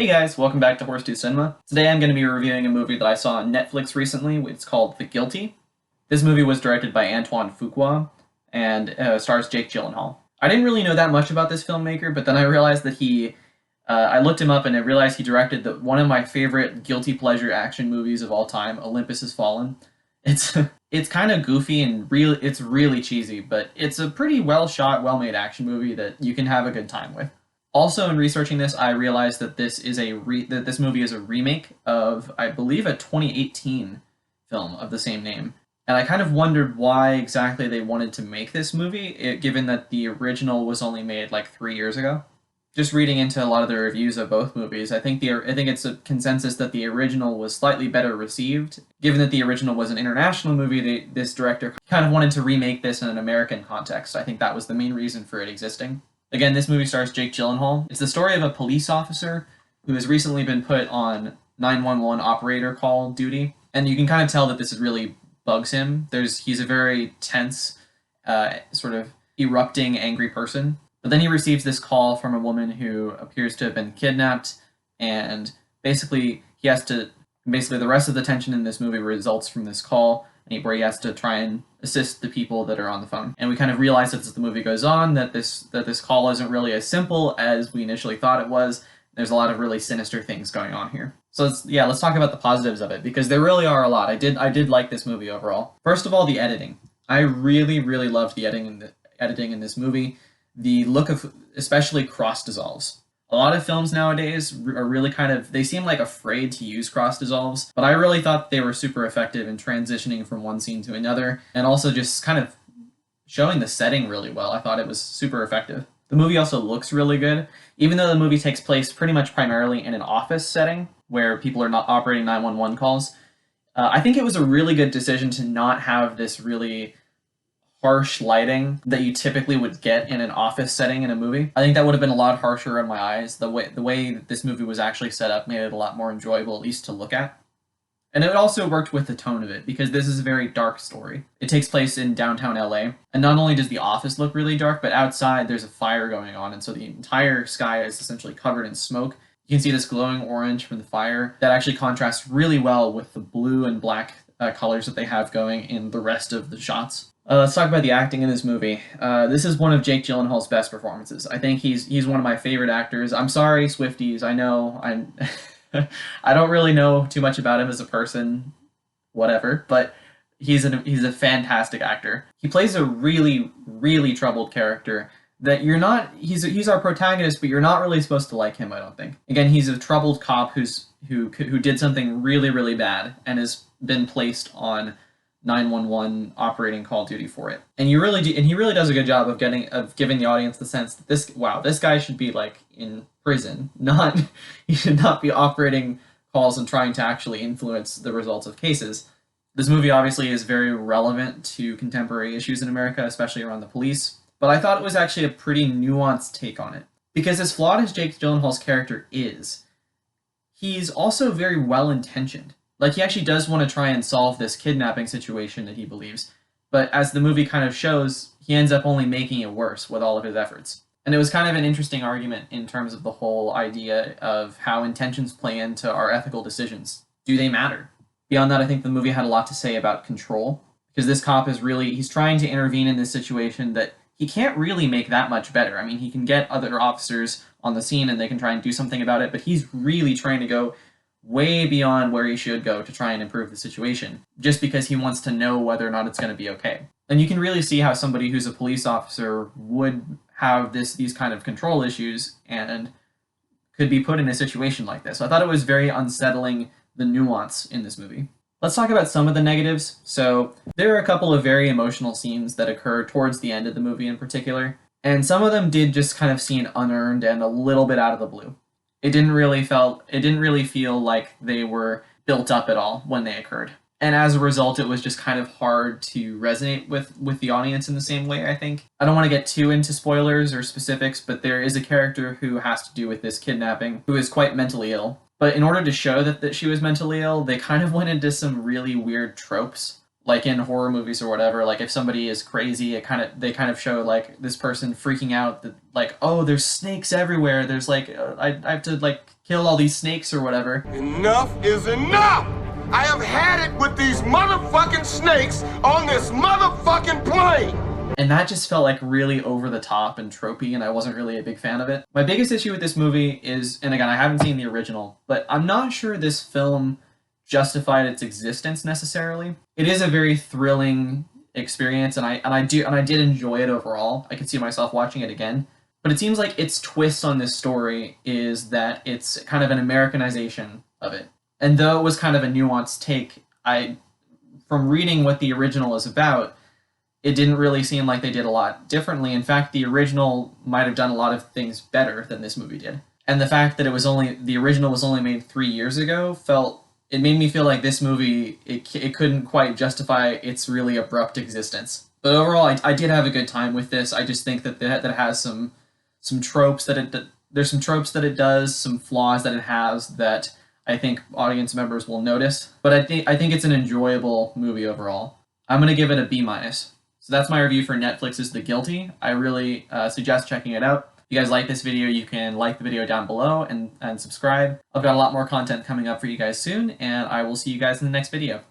Hey guys, welcome back to Horse Tooth Cinema. Today I'm going to be reviewing a movie that I saw on Netflix recently. It's called The Guilty. This movie was directed by Antoine Fuqua and stars Jake Gyllenhaal. I didn't really know that much about this filmmaker, but then I realized that I looked him up and I realized he directed one of my favorite guilty pleasure action movies of all time, Olympus Has Fallen. It's kind of goofy and it's really cheesy, but it's a pretty well shot, well made action movie that you can have a good time with. Also, in researching this, I realized that this movie is a remake of, I believe, a 2018 film of the same name. And I kind of wondered why exactly they wanted to make this movie, given that the original was only made like 3 years ago. Just reading into a lot of the reviews of both movies, I think it's a consensus that the original was slightly better received. Given that the original was an international movie, this director kind of wanted to remake this in an American context. I think that was the main reason for it existing. Again, this movie stars Jake Gyllenhaal. It's the story of a police officer who has recently been put on 911 operator call duty, and you can kind of tell that this really bugs him. He's a very tense, sort of erupting, angry person. But then he receives this call from a woman who appears to have been kidnapped, and basically the rest of the tension in this movie results from this call, where he has to try and assist the people that are on the phone. And we kind of realize as the movie goes on that this call isn't really as simple as we initially thought it was. There's a lot of really sinister things going on here. So let's talk about the positives of it, because there really are a lot. I did like this movie overall. First of all, the editing. I really loved the editing in this movie. The look of especially cross dissolves. A lot of films nowadays are really they seem like afraid to use cross dissolves, but I really thought they were super effective in transitioning from one scene to another, and also just kind of showing the setting really well. I thought it was super effective. The movie also looks really good, even though the movie takes place pretty much primarily in an office setting where people are not operating 911 calls. I think it was a really good decision to not have this really harsh lighting that you typically would get in an office setting in a movie. I think that would have been a lot harsher on my eyes. The way that this movie was actually set up made it a lot more enjoyable, at least to look at. And it also worked with the tone of it, because this is a very dark story. It takes place in downtown LA, and not only does the office look really dark, but outside there's a fire going on, and so the entire sky is essentially covered in smoke. You can see this glowing orange from the fire that actually contrasts really well with the blue and black colors that they have going in the rest of the shots. Let's talk about the acting in this movie. This is one of Jake Gyllenhaal's best performances. I think he's one of my favorite actors. I'm sorry, Swifties. I know I don't really know too much about him as a person, whatever. But he's a fantastic actor. He plays a really troubled character that you're not. He's our protagonist, but you're not really supposed to like him. I don't think. Again, he's a troubled cop who did something really bad and has been placed on 911 operating call duty for it. And he really does a good job of giving the audience the sense that this guy should be like in prison, he should not be operating calls and trying to actually influence the results of cases. This movie obviously is very relevant to contemporary issues in America, especially around the police, but I thought it was actually a pretty nuanced take on it. Because as flawed as Jake Gyllenhaal's character is, he's also very well-intentioned. Like, he actually does want to try and solve this kidnapping situation that he believes, but as the movie kind of shows, he ends up only making it worse with all of his efforts. And it was kind of an interesting argument in terms of the whole idea of how intentions play into our ethical decisions. Do they matter? Beyond that, I think the movie had a lot to say about control, because this cop he's trying to intervene in this situation that he can't really make that much better. I mean, he can get other officers on the scene and they can try and do something about it, but he's really trying to go way beyond where he should go to try and improve the situation, just because he wants to know whether or not it's going to be okay. And you can really see how somebody who's a police officer would have these kind of control issues and could be put in a situation like this. So I thought it was very unsettling, the nuance in this movie. Let's talk about some of the negatives. So there are a couple of very emotional scenes that occur towards the end of the movie in particular, and some of them did just kind of seem unearned and a little bit out of the blue. It didn't really feel like they were built up at all when they occurred. And as a result, it was just kind of hard to resonate with the audience in the same way, I think. I don't want to get too into spoilers or specifics, but there is a character who has to do with this kidnapping who is quite mentally ill. But in order to show that she was mentally ill, they kind of went into some really weird tropes. Like in horror movies or whatever, like if somebody is crazy, they kind of show like this person freaking out that like, oh, there's snakes everywhere. There's like I have to like kill all these snakes or whatever. Enough is enough! I have had it with these motherfucking snakes on this motherfucking plane! And that just felt like really over the top and tropey, and I wasn't really a big fan of it. My biggest issue with this movie is, and again, I haven't seen the original, but I'm not sure this film justified its existence necessarily. It is a very thrilling experience, and I did enjoy it overall. I could see myself watching it again. But it seems like its twist on this story is that it's kind of an Americanization of it. And though it was kind of a nuanced take, from reading what the original is about, it didn't really seem like they did a lot differently. In fact, the original might have done a lot of things better than this movie did. And the fact that the original was only made 3 years ago it made me feel like this movie, it couldn't quite justify its really abrupt existence. But overall, I did have a good time with this. I just think that it has some tropes there's some tropes that it does, some flaws that it has that I think audience members will notice. But I think it's an enjoyable movie overall. I'm gonna give it a B-. So that's my review for Netflix's The Guilty. I really suggest checking it out. If you guys like this video, you can like the video down below and subscribe. I've got a lot more content coming up for you guys soon, and I will see you guys in the next video.